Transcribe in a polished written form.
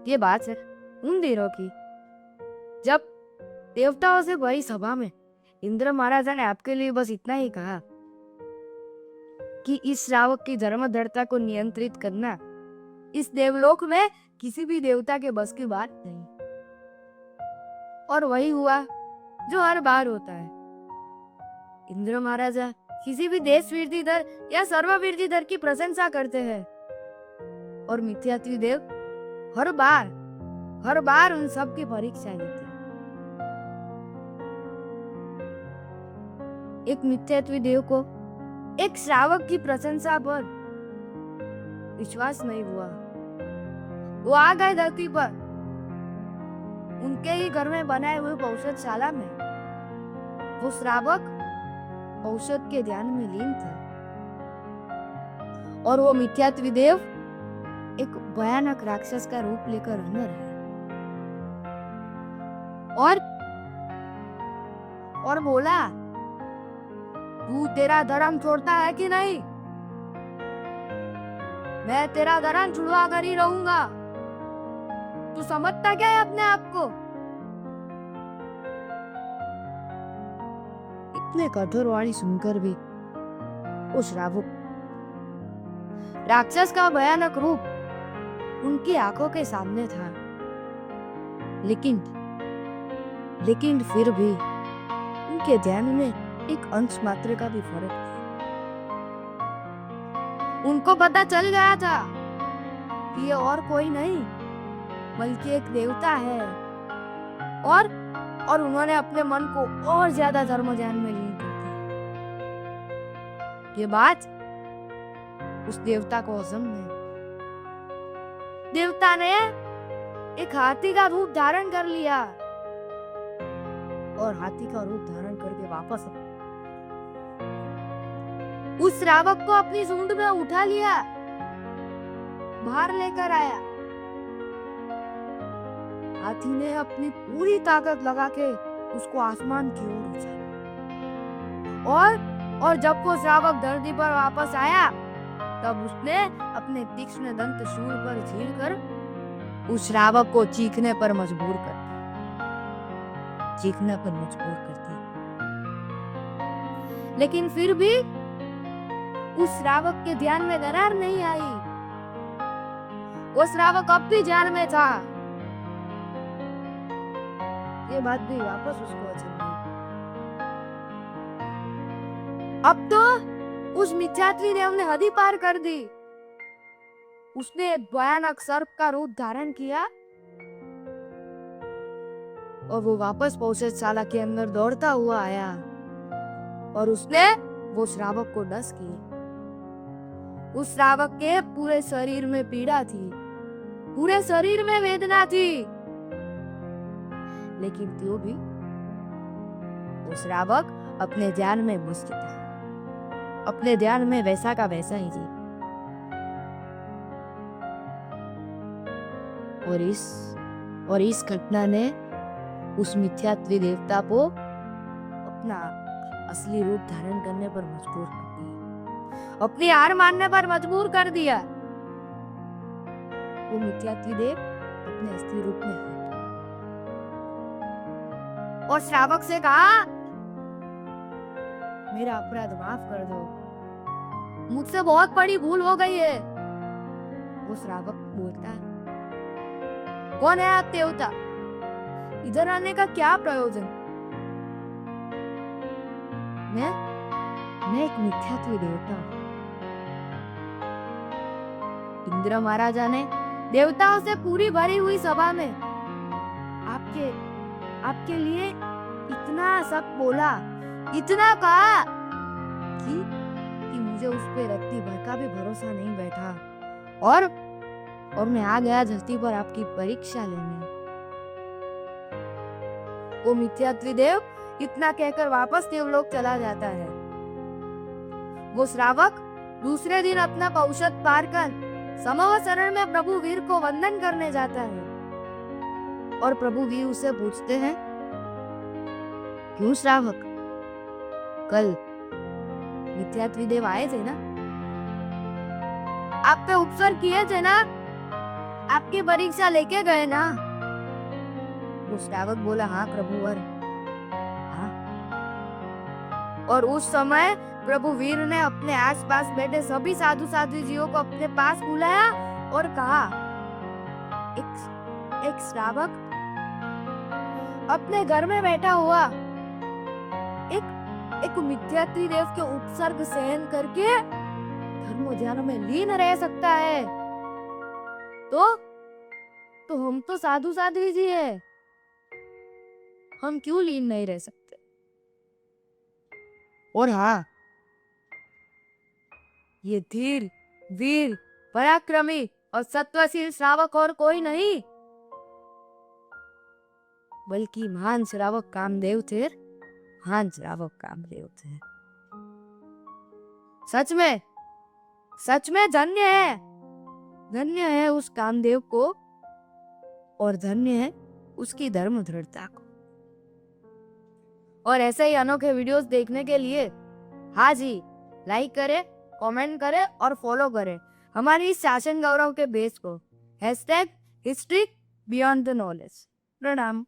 ये बात है उन दिनों की जब देवताओं से भरी सभा में इंद्र महाराजा ने आपके लिए बस इतना ही कहा कि इस श्रावक की धर्मधरता को नियंत्रित करना इस देवलोक में किसी भी देवता के बस की बात नहीं। और वही हुआ जो हर बार होता है। इंद्र महाराजा किसी भी देश वीरधर या सर्ववीरधर की प्रशंसा करते हैं और मिथ्यात्वी देव हर बार उन सब की परीक्षा लेते हैं। एक मिथ्यात्वी देव को एक श्रावक की प्रशंसा पर विश्वास नहीं हुआ। वो आ गए धरती पर, उनके ही घर में बनाए हुए औषधशाला में वो श्रावक औषध के ध्यान में लीन थे और वो मिथ्यात्वी देव एक भयानक राक्षस का रूप लेकर अंदर है और बोला, तू तेरा धर्म छोड़ता है कि नहीं? मैं तेरा धर्म छुड़वा कर ही रहूंगा। तू समझता क्या है अपने आप को? इतने कठोर वाणी सुनकर भी उस श्रावक राक्षस का भयानक रूप उनकी आंखों के सामने था, लेकिन फिर भी उनके ध्यान में एक अंश मात्र का भी फर्क था। उनको पता चल गया था कि ये और कोई नहीं बल्कि एक देवता है और उन्होंने अपने मन को और ज्यादा धर्म ध्यान में लीन कर दिया। ये बात उस देवता को हजम नहीं। देवता ने एक हाथी का रूप धारण कर लिया और हाथी का रूप धारण करके वापस उस श्रावक को अपनी सूंड में उठा लिया, बाहर लेकर आया। हाथी ने अपनी पूरी ताकत लगा के उसको आसमान की ओर उछाला और जब वो श्रावक धरती पर वापस आया तब उसने अपने तीक्ष्ण दंत शूल पर झीलकर उस श्रावक को चीखने पर मजबूर कर दिया। लेकिन फिर भी उस श्रावक के ध्यान में दरार नहीं आई। वो श्रावक अब भी ध्यान में था। ये बात भी वापस उसको अचंभ हुई। अब तो उस मिथ्यात्वी देव ने हद ही पार कर दी। उसने एक भयानक सर्प का रूप धारण किया और वो वापस औषधशाला के अंदर दौड़ता हुआ आया और उसने वो श्रावक को डस की। उस श्रावक के पूरे शरीर में पीड़ा थी, पूरे शरीर में वेदना थी, लेकिन तो भी वो श्रावक अपने ध्यान में मस्त था, अपने ध्यान में वैसा का वैसा ही जी। और इस घटना ने उस मिथ्यात्वी देवता को अपना असली रूप धारण करने पर मजबूर कर दिया, अपनी हार मानने पर मजबूर कर दिया। वो मिथ्यात्वी देव अपने असली रूप में है और श्रावक से कहा, मेरा अपराध माफ कर दो, मुझसे बहुत बड़ी भूल हो गई है। वो श्रावक बोलता है, कौन है आप देवता? इधर आने का क्या प्रयोजन? मैं एक मिथ्यात्वी देवता हूं। इंद्र महाराजा ने देवताओं से पूरी भरी हुई सभा में आपके लिए इतना सब बोला, इतना कहा कि मुझे उस पे रत्ती भर का भी भरोसा नहीं बैठा और मैं आ गया धरती पर आपकी परीक्षा लेने। वो मिथ्यात्वी देव इतना कहकर वापस देवलोक चला जाता है। वो श्रावक दूसरे दिन अपना औषध पार कर समूह शरण में प्रभु वीर को वंदन करने जाता है और प्रभु वीर उसे पूछते हैं, क्यों श्रावक, कल मिथ्यात्वी देव आए थे ना, आप पे उपसर्ग किए थे ना, आपकी परीक्षा लेके गए ना? वो श्रावक बोला, हाँ प्रभुवर, हाँ। और उस समय प्रभु वीर ने अपने आसपास बैठे सभी साधु साध्वीजियों को अपने पास बुलाया और कहा, एक श्रावक अपने घर में बैठा हुआ एक मिथ्यात्व देव के उपसर्ग सहन करके धर्म ध्यान में लीन रह सकता है, तो हम तो साधु साध्वी जी है, हम क्यों लीन नहीं रह सकते? और हाँ, ये धीर, वीर, पराक्रमी और सत्वशील श्रावक और कोई नहीं, बल्कि महान श्रावक कामदेव थे, महान श्रावक कामदेव थे। सच में धन्य है उस कामदेव को, और धन्य है उसकी धर्म दृढ़ता को। और ऐसे ही अनोखे वीडियोस देखने के लिए हाँ जी, लाइक करें, कमेंट करें और फॉलो करें हमारी इस शासन गौरव के बेस को। #History beyond the knowledge. प्रणाम।